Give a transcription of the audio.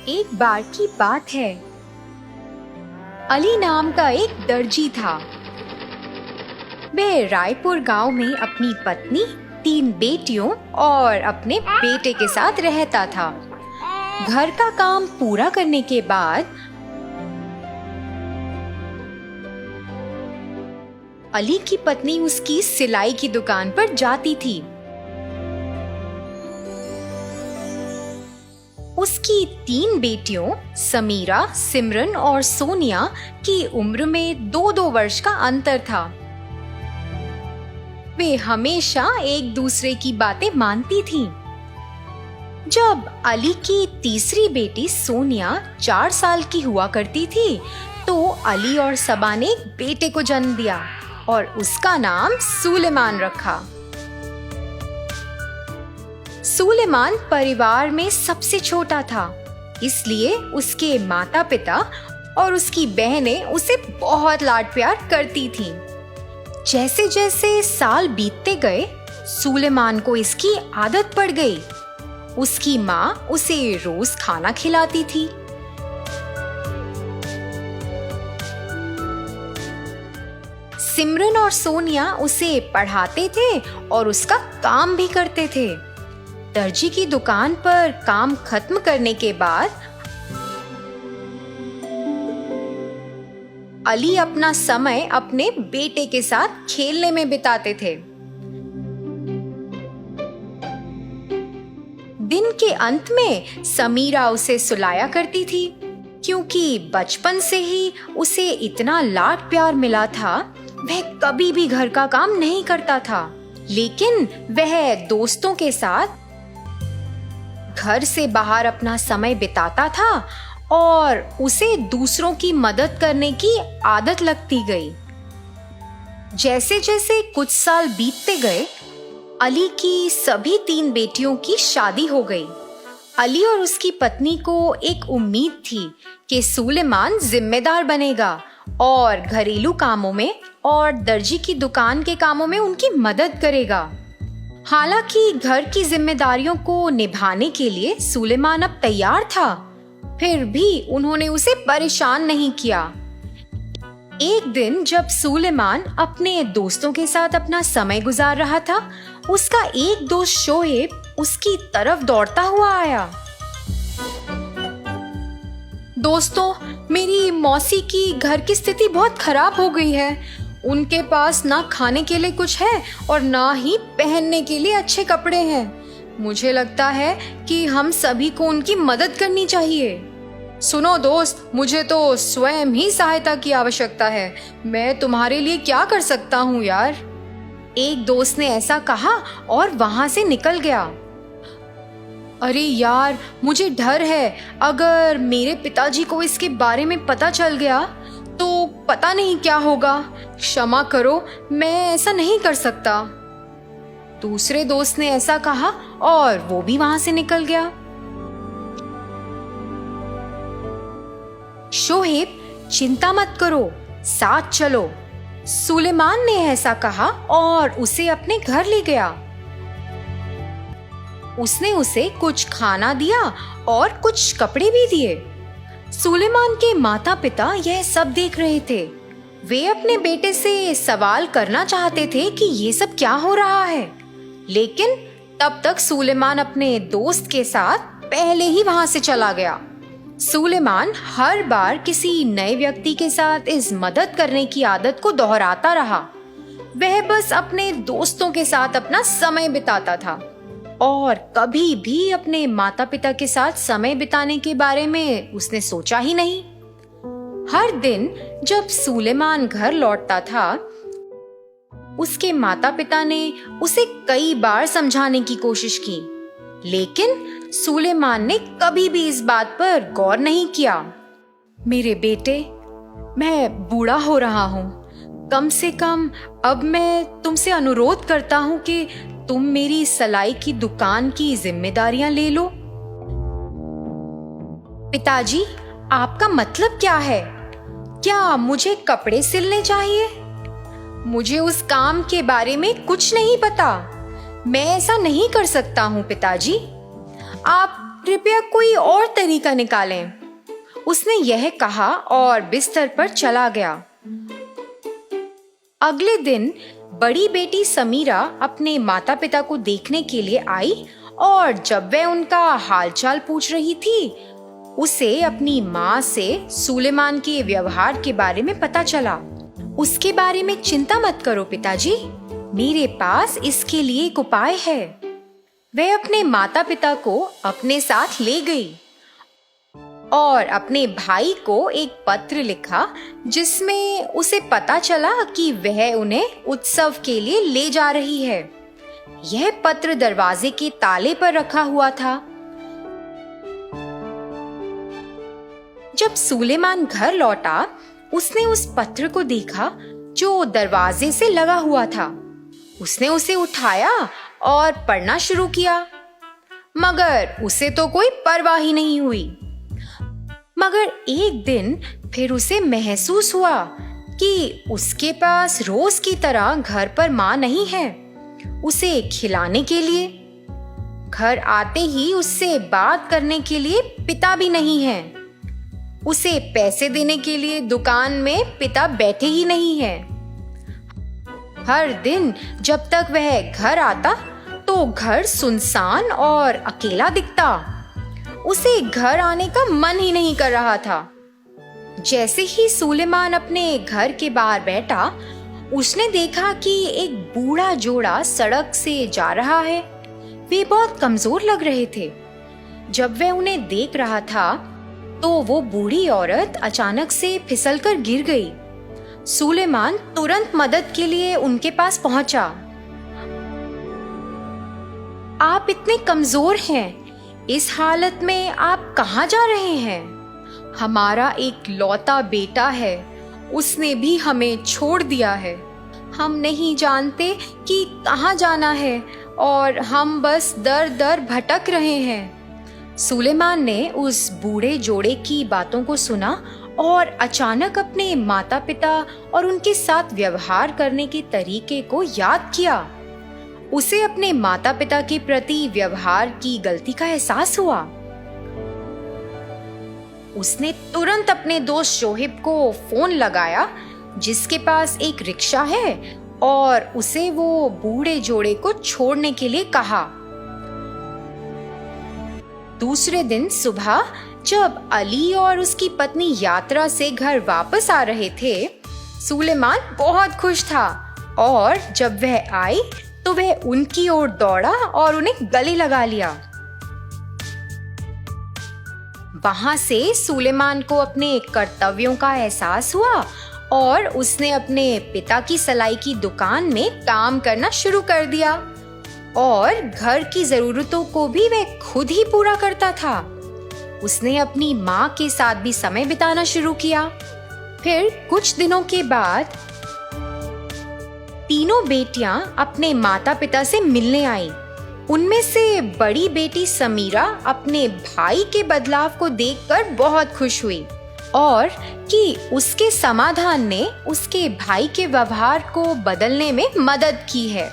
एक बार की बात है। अली नाम का एक दर्जी था। वह रायपुर गांव में अपनी पत्नी, 3 बेटियों और अपने बेटे के साथ रहता था। घर का काम पूरा करने के बाद अली की पत्नी उसकी सिलाई की दुकान पर जाती थी। उसकी 3 बेटियों समीरा, सिमरन और सोनिया की उम्र में 2-2 वर्ष का अंतर था। वे हमेशा एक दूसरे की बातें मानती थीं। जब अली की तीसरी बेटी सोनिया 4 साल की हुआ करती थी, तो अली और सबा ने एक बेटे को जन्म दिया और उसका नाम सुलेमान रखा। सुलेमान परिवार में सबसे छोटा था, इसलिए उसके माता पिता और उसकी बहनें उसे बहुत लाड प्यार करती थीं। जैसे जैसे साल बीतते गए, सुलेमान को इसकी आदत पड़ गई। उसकी माँ उसे रोज खाना खिलाती थी। सिमरन और सोनिया उसे पढ़ाते थे और उसका काम भी करते थे। दर्जी की दुकान पर काम खत्म करने के बाद अली अपना समय अपने बेटे के साथ खेलने में बिताते थे। दिन के अंत में समीरा उसे सुलाया करती थी, क्योंकि बचपन से ही उसे इतना लाड प्यार मिला था। वह कभी भी घर का काम नहीं करता था, लेकिन वह दोस्तों के साथ घर से बाहर अपना समय बिताता था और उसे दूसरों की मदद करने की आदत लगती गई। जैसे जैसे कुछ साल बीतते गए, अली की सभी 3 बेटियों की शादी हो गई। अली और उसकी पत्नी को एक उम्मीद थी कि सुलेमान जिम्मेदार बनेगा और घरेलू कामों में और दर्जी की दुकान के कामों में उनकी मदद करेगा। हालांकि घर की जिम्मेदारियों को निभाने के लिए सुलेमान अब तैयार था, फिर भी उन्होंने उसे परेशान नहीं किया। एक दिन जब सुलेमान अपने दोस्तों के साथ अपना समय गुजार रहा था, उसका एक दोस्त शोएब उसकी तरफ दौड़ता हुआ आया। दोस्तों, मेरी मौसी की घर की स्थिति बहुत खराब हो गई है। उनके पास ना खाने के लिए कुछ है और ना ही पहनने के लिए अच्छे कपड़े हैं। मुझे लगता है कि हम सभी को उनकी मदद करनी चाहिए। सुनो दोस्त, मुझे तो स्वयं ही सहायता की आवश्यकता है। मैं तुम्हारे लिए क्या कर सकता हूँ यार? एक दोस्त ने ऐसा कहा और वहां से निकल गया। अरे यार, मुझे डर है, अगर मेरे पिताजी को इसके बारे में पता चल गया तो पता नहीं क्या होगा। क्षमा करो, मैं ऐसा नहीं कर सकता। दूसरे दोस्त ने ऐसा कहा और वो भी वहां से निकल गया। शोएब, चिंता मत करो, साथ चलो। सुलेमान ने ऐसा कहा और उसे अपने घर ले गया। उसने उसे कुछ खाना दिया और कुछ कपड़े भी दिए। सुलेमान के माता पिता यह सब देख रहे थे। वे अपने बेटे से सवाल करना चाहते थे कि ये सब क्या हो रहा है, लेकिन तब तक सुलेमान अपने दोस्त के साथ पहले ही वहां से चला गया। सुलेमान हर बार किसी नए व्यक्ति के साथ इस मदद करने की आदत को दोहराता रहा। वह बस अपने दोस्तों के साथ अपना समय बिताता था और कभी भी अपने माता पिता के साथ समय बिताने के बारे में उसने सोचा ही नहीं। हर दिन जब सुलेमान घर लौटता था, उसके माता पिता ने उसे कई बार समझाने की कोशिश की, लेकिन सुलेमान ने कभी भी इस बात पर गौर नहीं किया। मेरे बेटे, मैं बूढ़ा हो रहा हूँ। कम से कम अब मैं तुमसे अनुरोध करता हूँ कि तुम मेरी सिलाई की दुकान की जिम्मेदारियां ले लो। पिताजी, आपका मतलब क्या है? क्या मुझे कपड़े सिलने चाहिए? मुझे उस काम के बारे में कुछ नहीं पता। मैं ऐसा नहीं कर सकता हूँ पिताजी। आप कृपया कोई और तरीका निकालें। उसने यह कहा और बिस्तर पर चला गया। अगले दिन बड़ी बेटी समीरा अपने माता पिता को देखने के लिए आई और जब वह उनका हालचाल पूछ रही थी, उसे अपनी माँ से सुलेमान के व्यवहार के बारे में पता चला। उसके बारे में चिंता मत करो पिताजी, मेरे पास इसके लिए एक उपाय है। वह अपने माता पिता को अपने साथ ले गई और अपने भाई को एक पत्र लिखा जिसमें उसे पता चला कि वह उन्हें उत्सव के लिए ले जा रही है। यह पत्र दरवाजे के ताले पर रखा हुआ था। जब सुलेमान घर लौटा, उसने उस पत्र को देखा जो दरवाजे से लगा हुआ था। उसने उसे उठाया और पढ़ना शुरू किया, मगर उसे तो कोई परवाह ही नहीं हुई। मगर एक दिन फिर उसे महसूस हुआ कि उसके पास रोज की तरह घर पर माँ नहीं है उसे खिलाने के लिए। घर आते ही उससे बात करने के लिए पिता भी नहीं है। उसे पैसे देने के लिए दुकान में पिता बैठे ही नहीं है। हर दिन जब तक वह घर आता तो घर सुनसान और अकेला दिखता। उसे घर आने का मन ही नहीं कर रहा था। जैसे ही सुलेमान अपने घर के बाहर बैठा, उसने देखा कि एक बूढ़ा जोड़ा सड़क से जा रहा है। वे बहुत कमजोर लग रहे थे। जब वह उन्हें देख रहा था तो वो बूढ़ी औरत अचानक से फिसलकर गिर गई। सुलेमान तुरंत मदद के लिए उनके पास पहुंचा। आप इतने कमजोर हैं, इस हालत में आप कहाँ जा रहे हैं? हमारा एक लौता बेटा है, उसने भी हमें छोड़ दिया है। हम नहीं जानते कि कहाँ जाना है और हम बस दर दर भटक रहे हैं। सुलेमान ने उस बूढ़े जोड़े की बातों को सुना और अचानक अपने माता पिता और उनके साथ व्यवहार करने के तरीके को याद किया। उसे अपने माता पिता के प्रति व्यवहार की गलती का एहसास हुआ। उसने तुरंत अपने दोस्त शोहिब को फोन लगाया, जिसके पास एक रिक्शा है, और उसे वो बूढ़े जोड़े को छोड़ने के लिए कहा। दूसरे दिन सुबह जब अली और उसकी पत्नी यात्रा से घर वापस आ रहे थे, सुलेमान बहुत खुश था और जब वह आई तो वह उनकी ओर दौड़ा और उन्हें गले लगा लिया। वहां से सुलेमान को अपने कर्तव्यों का एहसास हुआ और उसने अपने पिता की सलाई की दुकान में काम करना शुरू कर दिया और घर की जरूरतों को भी वह खुद ही पूरा करता था। उसने अपनी माँ के साथ भी समय बिताना शुरू किया। फिर कुछ दिनों के बाद तीनों बेटियां अपने माता पिता से मिलने आईं। उनमें से बड़ी बेटी समीरा अपने भाई के बदलाव को देखकर बहुत खुश हुई और कि उसके समाधान ने उसके भाई के व्यवहार को बदलने में मदद की है।